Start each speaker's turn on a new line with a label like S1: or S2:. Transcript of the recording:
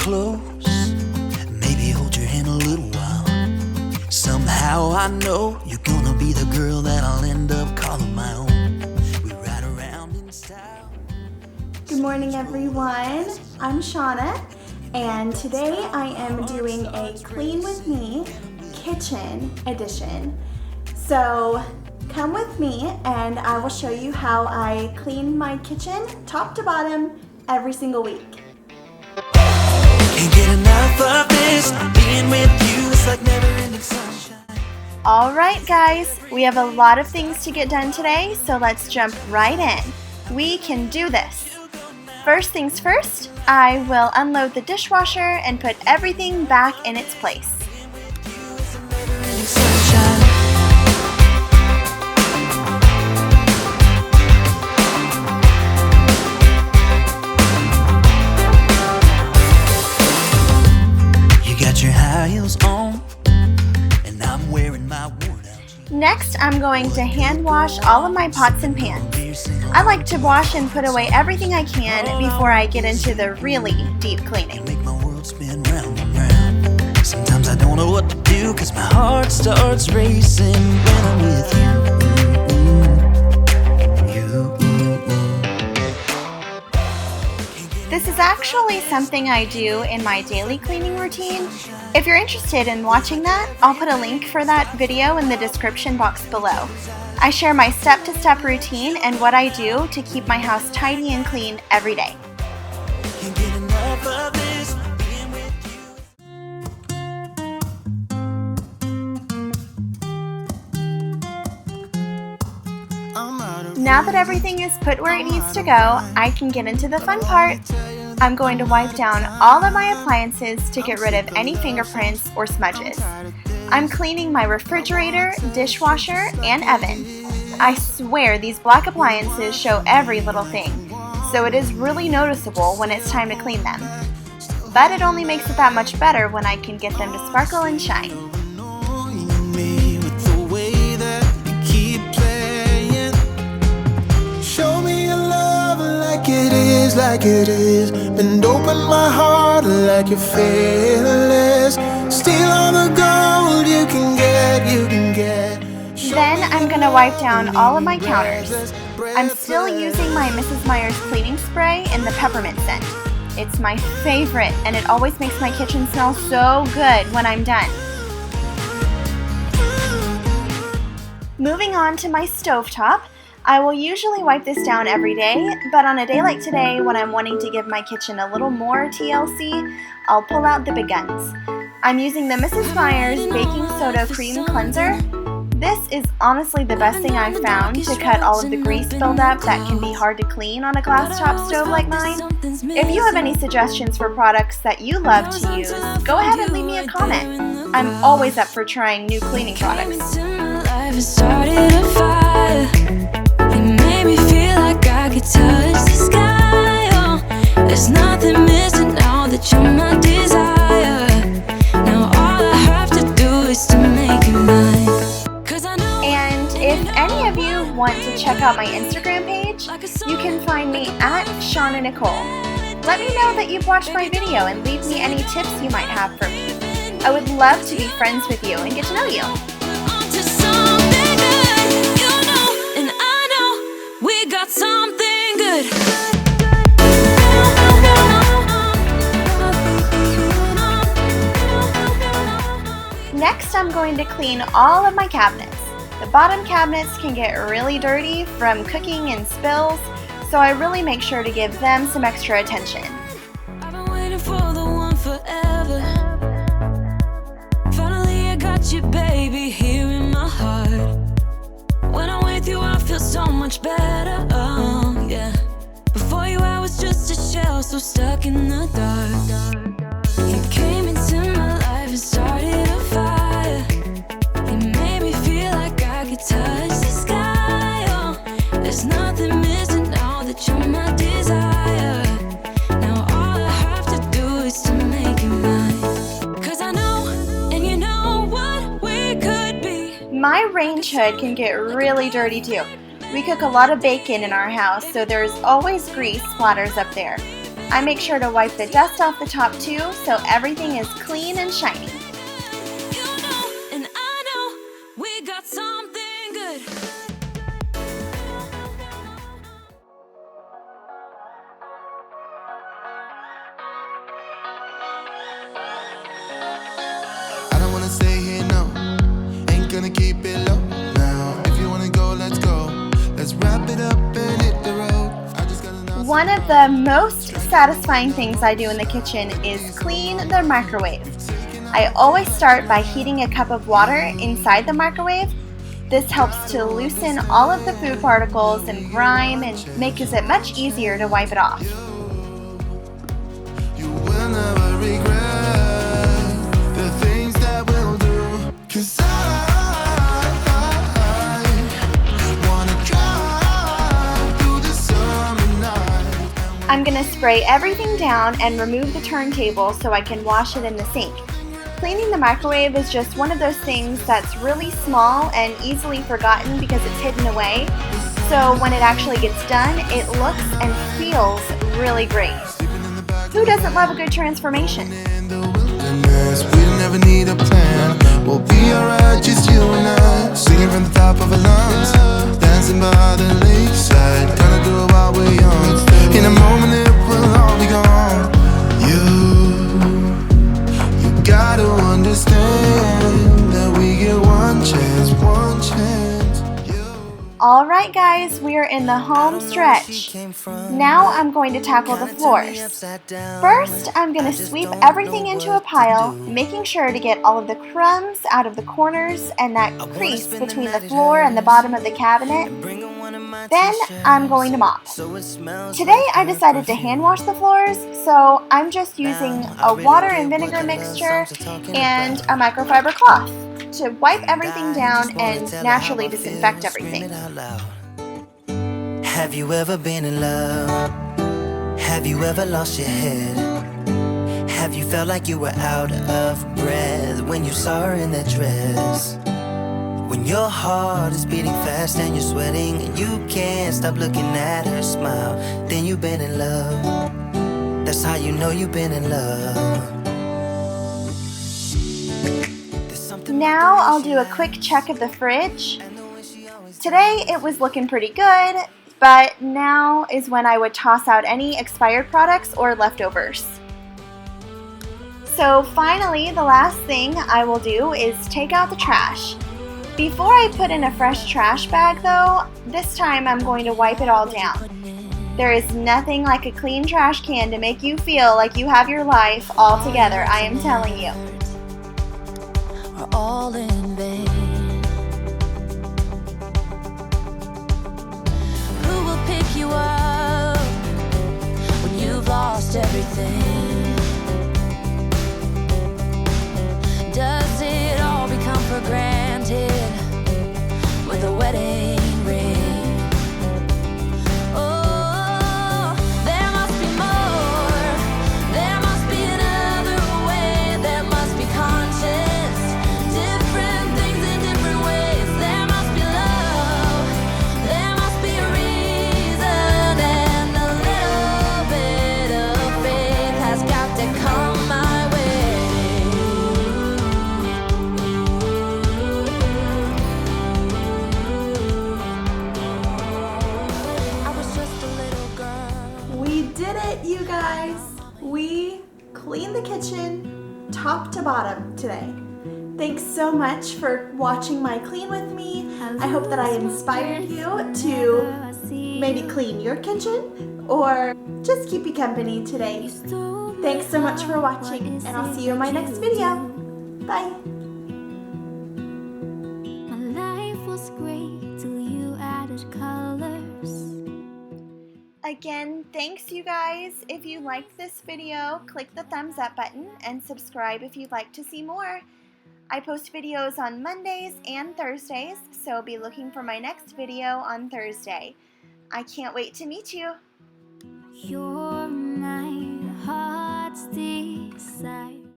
S1: close, maybe hold your hand a little while. Somehow I know you're gonna be the girl that I'll end up calling my own. We ride around in style.
S2: Good morning, everyone. I'm Seana, and today I am doing a Clean With Me kitchen edition. So come with me and I will show you how I clean my kitchen top to bottom every single week.
S1: Can't get enough of this, being with you is like never-ending sunshine.
S2: Alright guys, we have a lot of things to get done today, so let's jump right in. We can do this. First things first, I will unload the dishwasher and put everything back in its place.
S1: On, and I'm wearing my worn out.
S2: Next, I'm going to hand wash all of my pots and pans. I like to wash and put away everything I can before I get into the really deep cleaning.
S1: Make my world spin round and round. Sometimes I don't know what to do, 'cause my heart starts racing when I'm with you.
S2: This is actually something I do in my daily cleaning routine. If you're interested in watching that, I'll put a link for that video in the description box below. I share my step-to-step routine and what I do to keep my house tidy and clean every day. Now that everything is put where it needs to go, I can get into the fun part. I'm going to wipe down all of my appliances to get rid of any fingerprints or smudges. I'm cleaning my refrigerator, dishwasher, and oven. I swear these black appliances show every little thing, so it is really noticeable when it's time to clean them. But it only makes it that much better when I can get them to sparkle and shine.
S3: Like it is, bend open my heart like you're fearless. Steal all the gold you can get.
S2: Then I'm gonna wipe down all of my counters. I'm still using my Mrs. Meyer's cleaning spray in the peppermint scent. It's my favorite, and it always makes my kitchen smell so good when I'm done. Moving on to my stovetop. I will usually wipe this down every day, but on a day like today when I'm wanting to give my kitchen a little more TLC, I'll pull out the big guns. I'm using the Mrs. Meyer's Baking Soda Cream Cleanser. This is honestly the best thing I've found to cut all of the grease buildup that can be hard to clean on a glass top stove like mine. If you have any suggestions for products that you love to use, go ahead and leave me a comment. I'm always up for trying new cleaning products.
S4: Made me feel like I could touch the sky. Oh, there's nothing missing now that you're my desire. Now all I have to do is to make you mine. 'Cause I know.
S2: And if any of you want to check out my Instagram page, you can find me at Seana Nicole. Let me know that you've watched my video and leave me any tips you might have for me. I would love to be friends with you and get to know you.
S4: Got something good.
S2: Next, I'm going to clean all of my cabinets. The bottom cabinets can get really dirty from cooking and spills, so I really make sure to give them some extra attention.
S4: I've been waiting for the one forever. Finally I got you, baby, here in my heart. When I'm with you, I feel so much better, oh yeah. Before you, I was just a shell, so stuck in the dark. You came into my life and started a fire. You made me feel like I could touch the sky, oh. There's nothing missing now that you're my desire. Now all I have to do is to make you mine. 'Cause I know, and you know what we could be.
S2: My range hood can get really dirty too. We cook a lot of bacon in our house, so there's always grease splatters up there. I make sure to wipe the dust off the top too, so everything is clean and shiny.
S4: You know, and I know we got something good.
S3: I don't wanna stay here, no. Ain't gonna keep it low now. If you wanna go, let's go. Let's wrap it up and hit the road. I just gotta know.
S2: One of the most satisfying things I do in the kitchen is clean the microwave. I always start by heating a cup of water inside the microwave. This helps to loosen all of the food particles and grime and makes it much easier to wipe it off.
S3: You will never regret the things that we'll do. 'Cause I wanna drive through the summer night.
S2: I'm going to spray everything down and remove the turntable so I can wash it in the sink. Cleaning the microwave is just one of those things that's really small and easily forgotten because it's hidden away. So when it actually gets done, it looks and feels really great. Who doesn't love a good transformation?
S3: In the wilderness, we'll never need a plan. We'll be alright, just you and I. Singing from the top of our lungs, dancing by the lakeside. Gonna do it while we're young. In a moment it will all be gone. You gotta understand that we get one chance, one chance.
S2: Alright guys, we are in the home stretch. Now I'm going to tackle the floors. First, I'm going to sweep everything into a pile, making sure to get all of the crumbs out of the corners and that crease between the floor and the bottom of the cabinet. Then I'm going to mop. Today I decided to hand wash the floors, so I'm just using a water and vinegar mixture and a microfiber cloth to wipe everything down and naturally disinfect everything.
S1: Have you ever been in love? Have you ever lost your head? Have you felt like you were out of breath when you saw her in that dress? When your heart is beating fast and you're sweating and you can't stop looking at her smile, then you've been in love. That's how you know you've been in love.
S2: Now I'll do a quick check of the fridge. Today it was looking pretty good, but now is when I would toss out any expired products or leftovers. So finally, the last thing I will do is take out the trash. Before I put in a fresh trash bag though, this time I'm going to wipe it all down. There is nothing like a clean trash can to make you feel like you have your life all together, I am telling you.
S4: Are all in vain. Who will pick you up when you've lost everything? Does it all become for granted with a wedding ring? Oh, there must be more. There must be another way. There must be conscience. Different things in different ways. There must be love. There must be a reason. And a little bit of faith has got to come my way. I was just a little girl.
S2: We did it, you guys! We cleaned the kitchen top to bottom today. Thanks so much for watching my clean with me. I hope that I inspired you to maybe clean your kitchen or just keep you company today. Thanks so much for watching, and I'll see you in my next video. Bye!
S4: My life was great till you added colors.
S2: Again, thanks you guys. If you liked this video, click the thumbs up button and subscribe if you'd like to see more. I post videos on Mondays and Thursdays, so be looking for my next video on Thursday. I can't wait to meet you.
S4: You're my heart's desire.